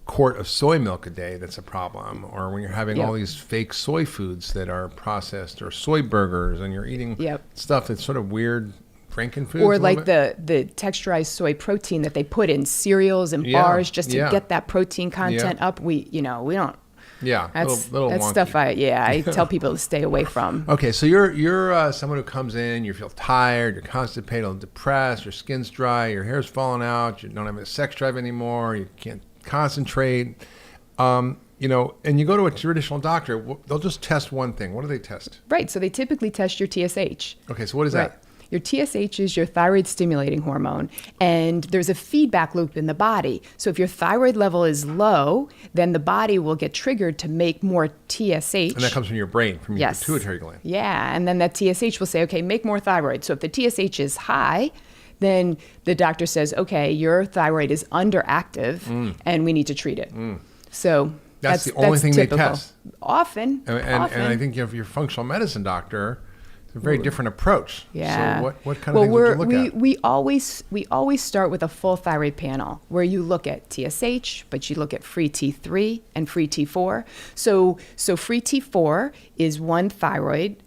quart of soy milk a day, that's a problem. Or when you're having all these fake soy foods that are processed, or soy burgers, and you're eating stuff that's sort of weird. Frankenfoods, or like the texturized soy protein that they put in cereals and bars just to get that protein content up. We don't. Yeah, that's little wonky. Stuff I tell people to stay away from. Okay, so you're someone who comes in, you feel tired, you're constipated, or depressed, your skin's dry, your hair's falling out, you don't have a sex drive anymore, you can't concentrate, and you go to a traditional doctor, they'll just test one thing. What do they test? Right, so they typically test your TSH. Okay, so what is that? Your TSH is your thyroid stimulating hormone, and there's a feedback loop in the body. So if your thyroid level is low, then the body will get triggered to make more TSH. And that comes from your brain, from your pituitary gland. Yeah, and then that TSH will say, okay, make more thyroid. So if the TSH is high, then the doctor says, okay, your thyroid is underactive, and we need to treat it. So that's the only thing typical. They test. Often. And I think if you're a functional medicine doctor, it's a very different approach. Yeah. So what kind of things would you look at? We always start with a full thyroid panel where you look at TSH, but you look at free T3 and free T4. So free T4 is one thyroid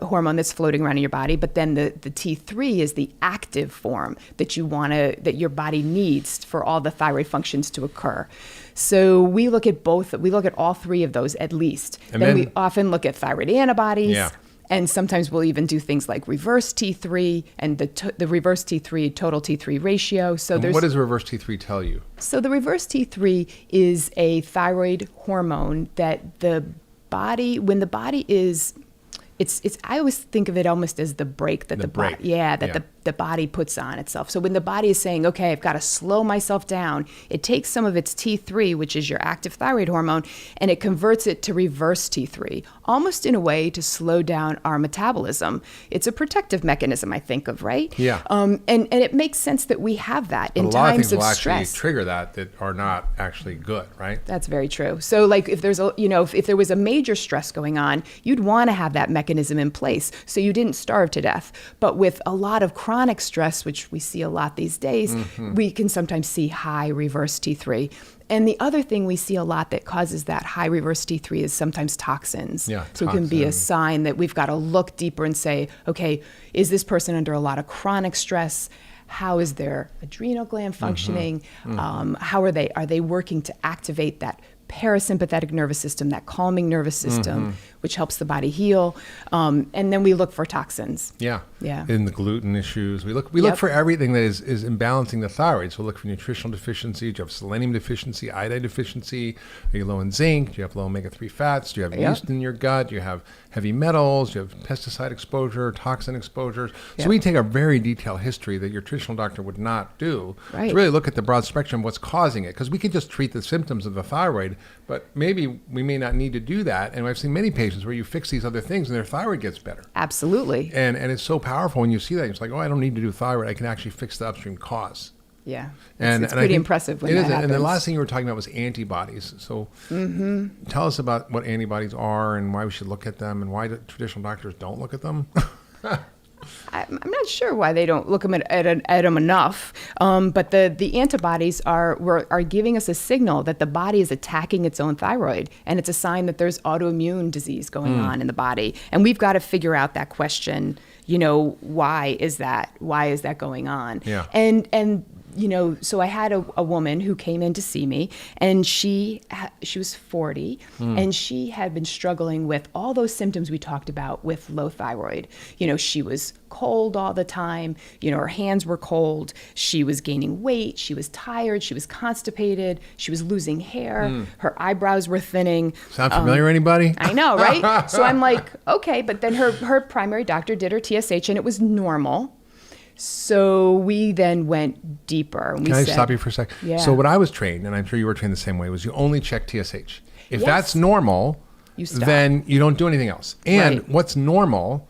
hormone that's floating around in your body, but then the T3 is the active form that your body needs for all the thyroid functions to occur. So we look at both. We look at all three of those at least. And then we often look at thyroid antibodies. Yeah. And sometimes we'll even do things like reverse T3 and the reverse T3 total T3 ratio. What does reverse T3 tell you? So the reverse T3 is a thyroid hormone that the body, I always think of it almost as the brake that the body the body puts on itself. So when the body is saying, okay, I've got to slow myself down, it takes some of its T3, which is your active thyroid hormone, and it converts it to reverse T3, almost in a way to slow down our metabolism. It's a protective mechanism, I think of, right? Yeah. And it makes sense that we have that in a lot times of of things will stress. actually trigger that are not actually good, right? That's very true. So like if there's a, if there was a major stress going on, you'd want to have that mechanism in place so you didn't starve to death. But with a lot of chronic stress, which we see a lot these days, we can sometimes see high reverse T3. And the other thing we see a lot that causes that high reverse T3 is sometimes toxins. Yeah, so it can be a sign that we've got to look deeper and say, okay, is this person under a lot of chronic stress? How is their adrenal gland functioning? How are they working to activate that parasympathetic nervous system, that calming nervous system, which helps the body heal. And then we look for toxins. Yeah. Yeah. In the gluten issues. We look Yep. for everything that is imbalancing the thyroid. So we look for nutritional deficiency. Do you have selenium deficiency, iodine deficiency? Are you low in zinc? Do you have low omega-3 fats? Do you have Yep. yeast in your gut? Do you have heavy metals? Do you have pesticide exposure, toxin exposures? Yep. So we take a very detailed history that your traditional doctor would not do Right. to really look at the broad spectrum of what's causing it. Because we can just treat the symptoms of the thyroid, but maybe we may not need to do that. And I've seen many patients where you fix these other things and their thyroid gets better. Absolutely. And it's so powerful when you see that. It's like, oh, I don't need to do thyroid. I can actually fix the upstream cause. Yeah. And It's I pretty think impressive when it that is. happens. And the last thing you were talking about was antibodies. So tell us about what antibodies are and why we should look at them and why the traditional doctors don't look at them. I'm not sure why they don't look at them enough, but the antibodies are giving us a signal that the body is attacking its own thyroid, and it's a sign that there's autoimmune disease going on in the body, and we've got to figure out that question. Why is that? Why is that going on? Yeah. And so I had a woman who came in to see me, and she was 40, and she had been struggling with all those symptoms we talked about with low thyroid. She was cold all the time. Her hands were cold. She was gaining weight. She was tired. She was constipated. She was losing hair. Her eyebrows were thinning. Sound familiar, anybody? I know, right? So I'm like, okay, but then her primary doctor did her TSH, and it was normal. So we then went deeper. And Can I stop you for a sec? Yeah. So what I was trained, and I'm sure you were trained the same way, was you only check TSH. If Yes. that's normal, You stop. then you don't do anything else. And Right. what's normal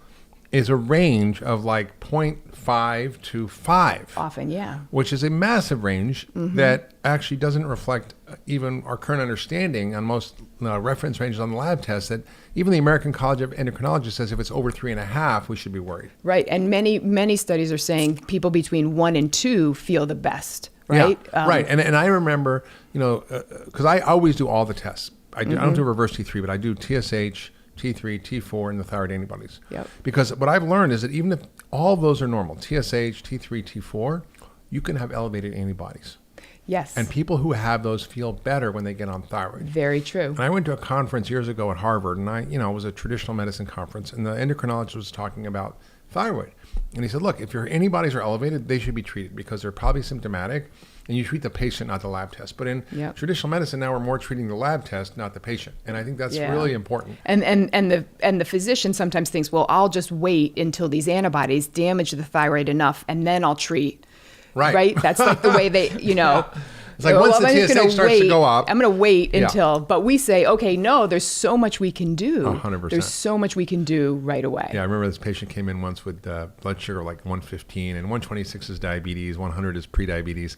is a range of like 0.5 to 5. Often, yeah. Which is a massive range that actually doesn't reflect even our current understanding on most reference ranges on the lab tests, that even the American College of Endocrinology says if it's over 3.5, we should be worried. Right, and many studies are saying people between 1 and 2 feel the best, right? Yeah, right. And I remember, because I always do all the tests. I don't do reverse T3, but I do TSH, T3, T4, and the thyroid antibodies. Yep. Because what I've learned is that even if all of those are normal, TSH, T3, T4, you can have elevated antibodies. Yes. And people who have those feel better when they get on thyroid. Very true. And I went to a conference years ago at Harvard, and it was a traditional medicine conference, and the endocrinologist was talking about thyroid. And he said, look, if your antibodies are elevated, they should be treated because they're probably symptomatic, and you treat the patient, not the lab test. But in traditional medicine, now we're more treating the lab test, not the patient. And I think that's really important. And the physician sometimes thinks, well, I'll just wait until these antibodies damage the thyroid enough, and then I'll treat. Right? That's like the way they, It's like once the TSH starts to go up. I'm going to wait until, but we say, okay, no, there's so much we can do. 100%. There's so much we can do right away. Yeah, I remember this patient came in once with blood sugar like 115, and 126 is diabetes, 100 is prediabetes.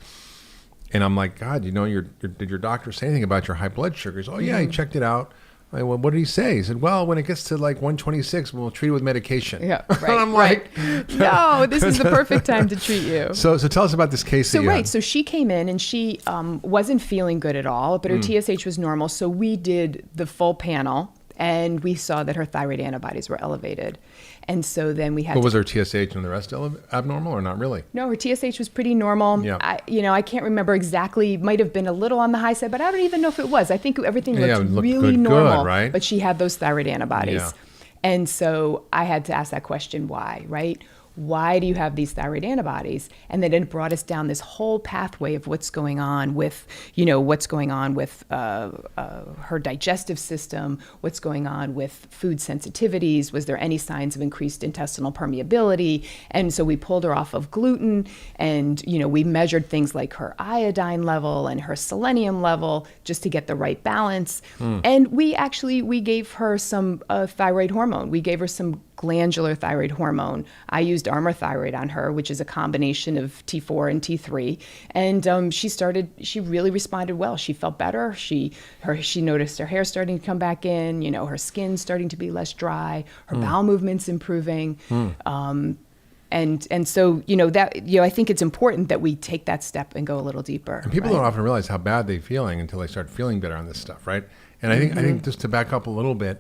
And I'm like, God, did your doctor say anything about your high blood sugar? He goes, oh, yeah, he checked it out. I'm like, well, what did he say? He said, well, when it gets to like 126, we'll treat it with medication. Yeah, right. And I'm like, no, this is the perfect time to treat you. So tell us about this case. So she came in and she wasn't feeling good at all, but her TSH was normal. So we did the full panel, and we saw that her thyroid antibodies were elevated. And so then we had. But was her TSH and the rest abnormal or not really? No, her TSH was pretty normal. Yeah. I can't remember exactly. Might have been a little on the high side, but I don't even know if it was. I think everything looked it looked really good, normal. right? But she had those thyroid antibodies. Yeah. And so I had to ask that question, why, right? why do you have these thyroid antibodies? And then it brought us down this whole pathway of what's going on with, her digestive system, what's going on with food sensitivities, was there any signs of increased intestinal permeability? And so we pulled her off of gluten, and, we measured things like her iodine level and her selenium level just to get the right balance. And we gave her some thyroid hormone. We gave her some glandular thyroid hormone. I used Armour Thyroid on her, which is a combination of T4 and T3. And she really responded well. She felt better. She noticed her hair starting to come back in, her skin starting to be less dry, her bowel movements improving. And so, I think it's important that we take that step and go a little deeper. And people don't often realize how bad they're feeling until they start feeling better on this stuff, right? And I think just to back up a little bit,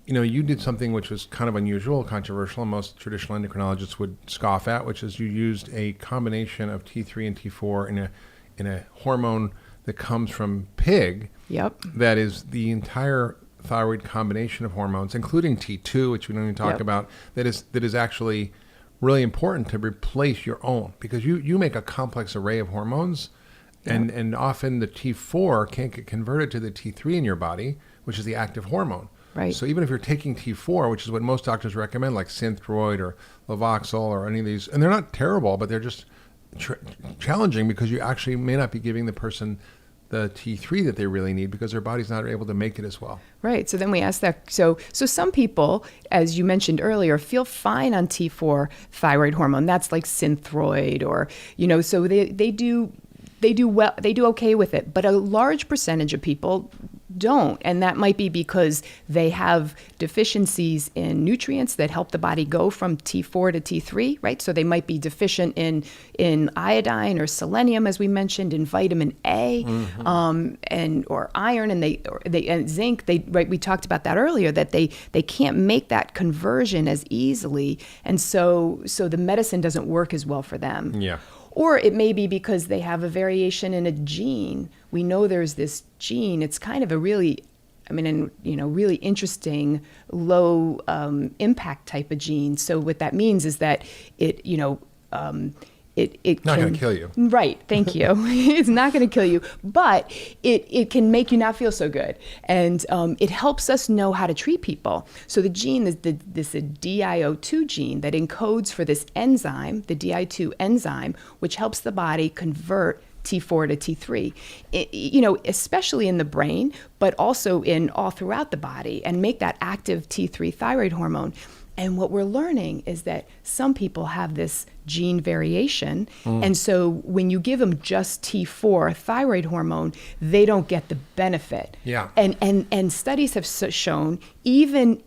you did something which was kind of unusual, controversial, and most traditional endocrinologists would scoff at, which is you used a combination of T3 and T4 in a hormone that comes from pig. Yep. That is the entire thyroid combination of hormones, including T2, which we don't even talk about, that is actually really important to replace your own, because you make a complex array of hormones, and often the T4 can't get converted to the T3 in your body, which is the active hormone. Right. So even if you're taking T4, which is what most doctors recommend, like Synthroid or Levoxyl or any of these, and they're not terrible, but they're just challenging because you actually may not be giving the person the T3 that they really need because their body's not able to make it as well. Right. So then we ask that. So some people, as you mentioned earlier, feel fine on T4 thyroid hormone. That's like Synthroid, or so they do well. They do okay with it, but a large percentage of people don't, and that might be because they have deficiencies in nutrients that help the body go from T4 to T3, right? So they might be deficient in iodine or selenium, as we mentioned, in vitamin A, or iron, and zinc. We talked about that earlier, that they can't make that conversion as easily, and so the medicine doesn't work as well for them. Yeah. Or it may be because they have a variation in a gene. We know there's this gene. It's kind of a really interesting low impact type of gene. So what that means is that it not going to kill you. Right. Thank you. It's not going to kill you, but it can make you not feel so good. And it helps us know how to treat people. So the gene is this DIO2 gene that encodes for this enzyme, the DI2 enzyme, which helps the body convert T4 to T3, especially in the brain, but also in all throughout the body, and make that active T3 thyroid hormone. And what we're learning is that some people have this gene variation. And so when you give them just T4 thyroid hormone, they don't get the benefit. Yeah. And studies have shown even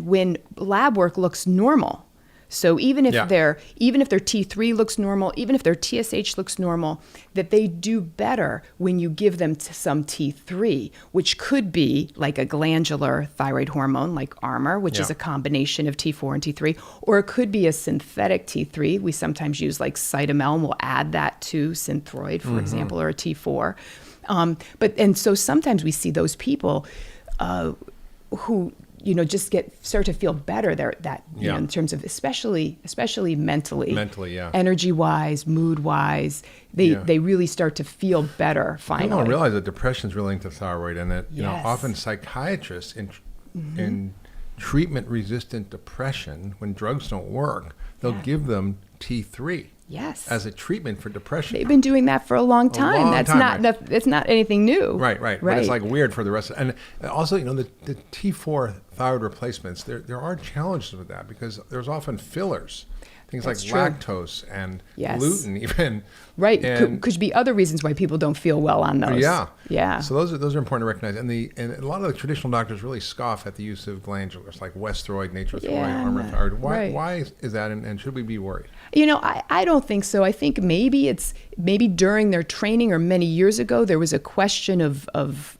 when lab work looks normal, so even if their T3 looks normal, even if their TSH looks normal, that they do better when you give them some T3, which could be like a glandular thyroid hormone like Armour, which is a combination of T4 and T3, or it could be a synthetic T3. We sometimes use like Cytomel, and we'll add that to Synthroid, for example, or a T4. And so sometimes we see those people who just start to feel better there, in terms of especially mentally, energy wise, mood wise, they really start to feel better finally. People don't realize that depression is related to thyroid, and that often psychiatrists in treatment resistant depression, when drugs don't work, they'll give them T3. Yes. As a treatment for depression. They've been doing that for a long time. It's not anything new. Right. But it's like weird for the rest and also, the T4 thyroid replacements, there are challenges with that because there's often fillers. Things like lactose and gluten even. Right. Could be other reasons why people don't feel well on those. Yeah. So those are important to recognize. And a lot of the traditional doctors really scoff at the use of glandulars like Westhroid, Natrothyroid, Armour Thyroid. Why is that, and should we be worried? I don't think so. I think maybe during their training or many years ago there was a question of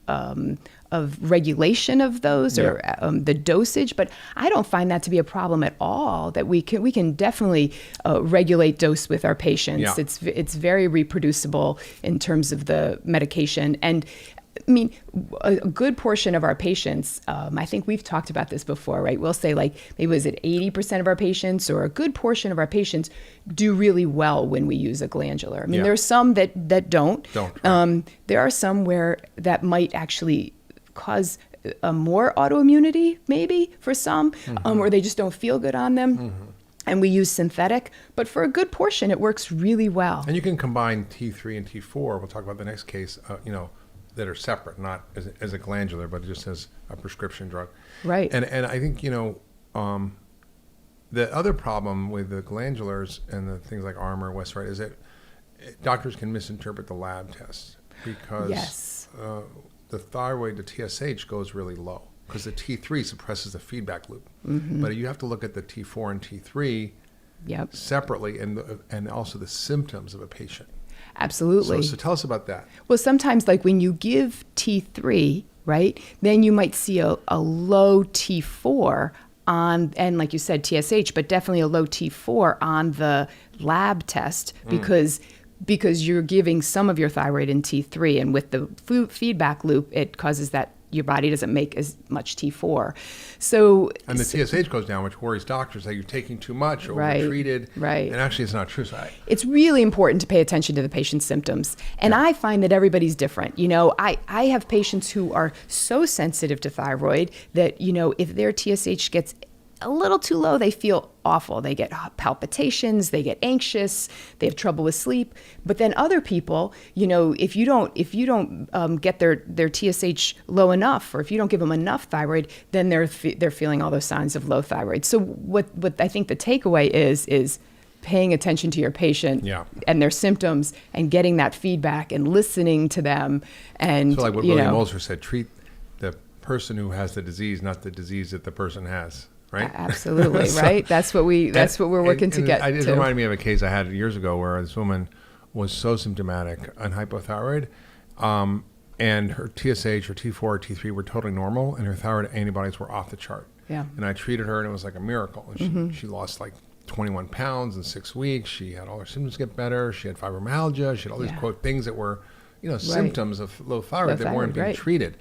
regulation of those or the dosage, but I don't find that to be a problem at all. That we can definitely regulate dose with our patients. It's very reproducible in terms of the medication, and I mean, a good portion of our patients, I think we've talked about this before, right? We'll say like, maybe was it 80% of our patients, or a good portion of our patients do really well when we use a glandular. I mean, there are some that don't. Right. There are some where that might actually cause more autoimmunity, maybe for some, or they just don't feel good on them. And we use synthetic, but for a good portion, it works really well. And you can combine T3 and T4. We'll talk about the next case, that are separate, not as a glandular, but just as a prescription drug. Right. And I think, the other problem with the glandulars and the things like Armour, Westwright, is that doctors can misinterpret the lab tests because the thyroid, the TSH, goes really low because the T3 suppresses the feedback loop. But you have to look at the T4 and T3 separately, and also the symptoms of a patient. Absolutely. So tell us about that. Well, sometimes like when you give T3, right, then you might see a low T4 on, and like you said, TSH, but definitely a low T4 on the lab test because you're giving some of your thyroid in T3, and with the feedback loop, it causes that your body doesn't make as much T4. And the TSH goes down, which worries doctors that you're taking too much or over-treated. Right. And actually, it's not true. It's really important to pay attention to the patient's symptoms. And I find that everybody's different. I have patients who are so sensitive to thyroid that, if their TSH gets a little too low, they feel awful. They get palpitations, they get anxious, they have trouble with sleep. But then other people, if you don't get their TSH low enough, or if you don't give them enough thyroid, then they're feeling all those signs of low thyroid. So what I think the takeaway is paying attention to your patient and their symptoms, and getting that feedback and listening to them. And so like what William Moser said, treat the person who has the disease, not the disease that the person has. Right? Absolutely, right? That's what we're working to get to. It reminded me of a case I had years ago where this woman was so symptomatic and hypothyroid, and her TSH or T4 or T3 were totally normal, and her thyroid antibodies were off the chart. Yeah. And I treated her, and it was like a miracle. And she lost like 21 pounds in 6 weeks. She had all her symptoms get better. She had fibromyalgia. She had all these quote things that were, symptoms of low thyroid that weren't being treated.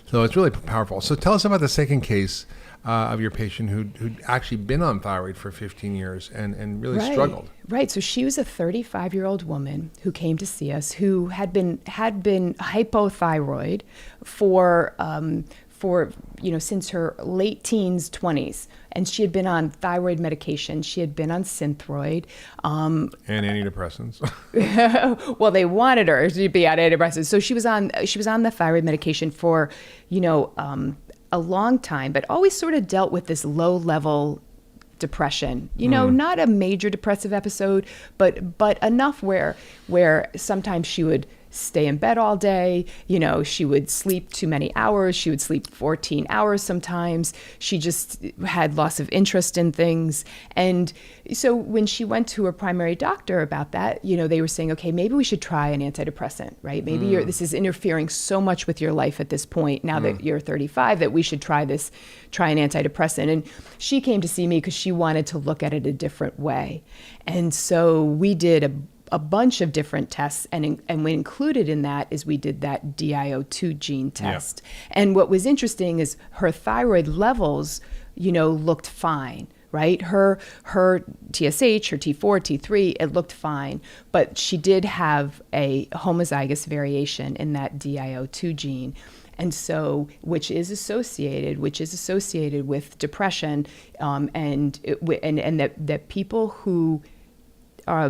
So it's really powerful. So tell us about the second case of your patient who'd actually been on thyroid for 15 years and really struggled. Right. So she was a 35-year-old woman who came to see us, who had been hypothyroid for since her late teens, 20s. And she had been on thyroid medication. She had been on Synthroid. And antidepressants. Well, they wanted her to be on antidepressants. So she was on the thyroid medication for, a long time, but always sort of dealt with this low-level depression. Not a major depressive episode, but enough where sometimes she would stay in bed all day. She would sleep too many hours. She would sleep 14 hours sometimes. She just had loss of interest in things. And so when she went to her primary doctor about that, they were saying, okay, maybe we should try an antidepressant, right? Maybe this is interfering so much with your life at this point, now that you're 35, that we should try an antidepressant. And she came to see me because she wanted to look at it a different way. And so we did a bunch of different tests, and we included in that is we did that DIO2 gene test. And what was interesting is her thyroid levels, looked fine, right? Her TSH, her T4, T3, it looked fine, but she did have a homozygous variation in that DIO2 gene. And so, which is associated with depression, and that people who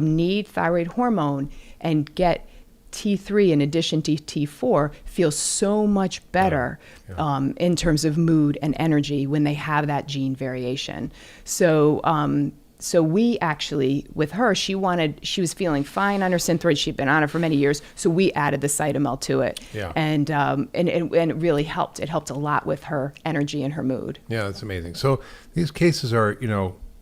need thyroid hormone and get T3 in addition to T4 feel so much better in terms of mood and energy when they have that gene variation. So we actually, with her, she was feeling fine on her Synthroid. She'd been on it for many years. So we added the Cytomel to it. Yeah. And it really helped. It helped a lot with her energy and her mood. Yeah, that's amazing. So these cases are,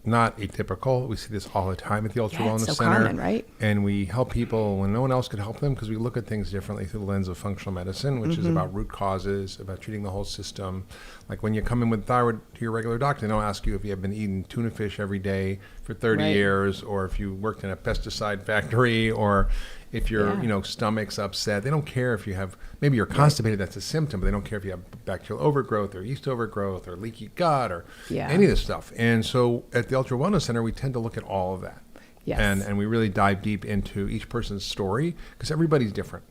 not atypical. We see this all the time at the Ultra Wellness Center. Common, right? And we help people when no one else could help them because we look at things differently through the lens of functional medicine, which is about root causes, about treating the whole system. Like when you come in with thyroid to your regular doctor, they don't ask you if you have been eating tuna fish every day for 30 Right. years, or if you worked in a pesticide factory, or if your stomach's upset. They don't care if you have, maybe you're constipated, that's a symptom, but they don't care if you have bacterial overgrowth or yeast overgrowth or leaky gut or any of this stuff. And so at the Ultra Wellness Center, we tend to look at all of that. Yes. And we really dive deep into each person's story, because everybody's different.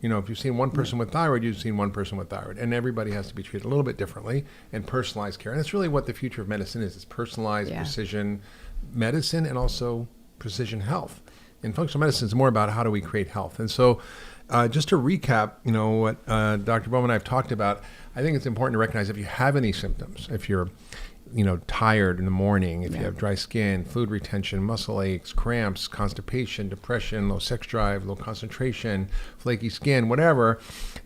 You know, if you've seen one person with thyroid, you've seen one person with thyroid. And everybody has to be treated a little bit differently, and personalized care. And that's really what the future of medicine is. It's personalized precision medicine and also precision health. And functional medicine is more about how do we create health. And so just to recap, you know, what Dr. Boham and I have talked about, I think it's important to recognize if you have any symptoms, if you're tired in the morning, if you have dry skin, fluid retention, muscle aches, cramps, constipation, depression, low sex drive, low concentration, flaky skin, whatever,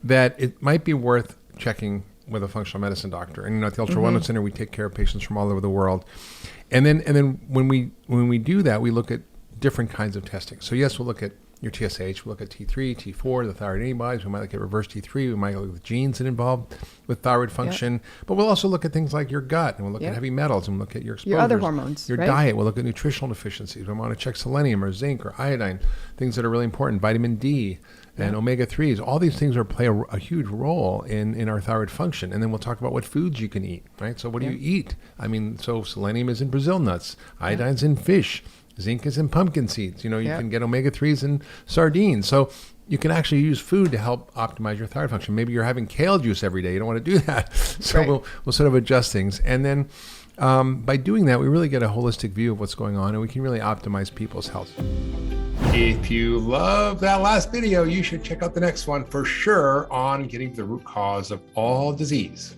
that it might be worth checking with a functional medicine doctor. And at the Ultra Wellness Center, we take care of patients from all over the world. And then when we do that, we look at different kinds of testing. So yes, we'll look at your TSH, we'll look at T3, T4, the thyroid antibodies, we might look at reverse T3, we might look at the genes that involved with thyroid function, but we'll also look at things like your gut, and we'll look at heavy metals, and we'll look at your exposures, your other hormones, your diet, we'll look at nutritional deficiencies, we want to check selenium or zinc or iodine, things that are really important, vitamin D and omega-3s. All these things play a huge role in our thyroid function. And then we'll talk about what foods you can eat, right? So what do you eat? I mean, so selenium is in Brazil nuts, iodine's in fish, zinc is in pumpkin seeds. You can get omega-3s in sardines. So you can actually use food to help optimize your thyroid function. Maybe you're having kale juice every day. You don't want to do that. So we'll sort of adjust things. And then by doing that, we really get a holistic view of what's going on, and we can really optimize people's health. If you love that last video, you should check out the next one for sure on getting to the root cause of all disease.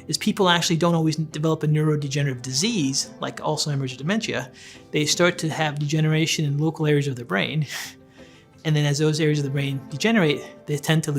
Is people actually don't always develop a neurodegenerative disease like Alzheimer's or dementia. They start to have degeneration in local areas of the brain. And then as those areas of the brain degenerate, they tend to lose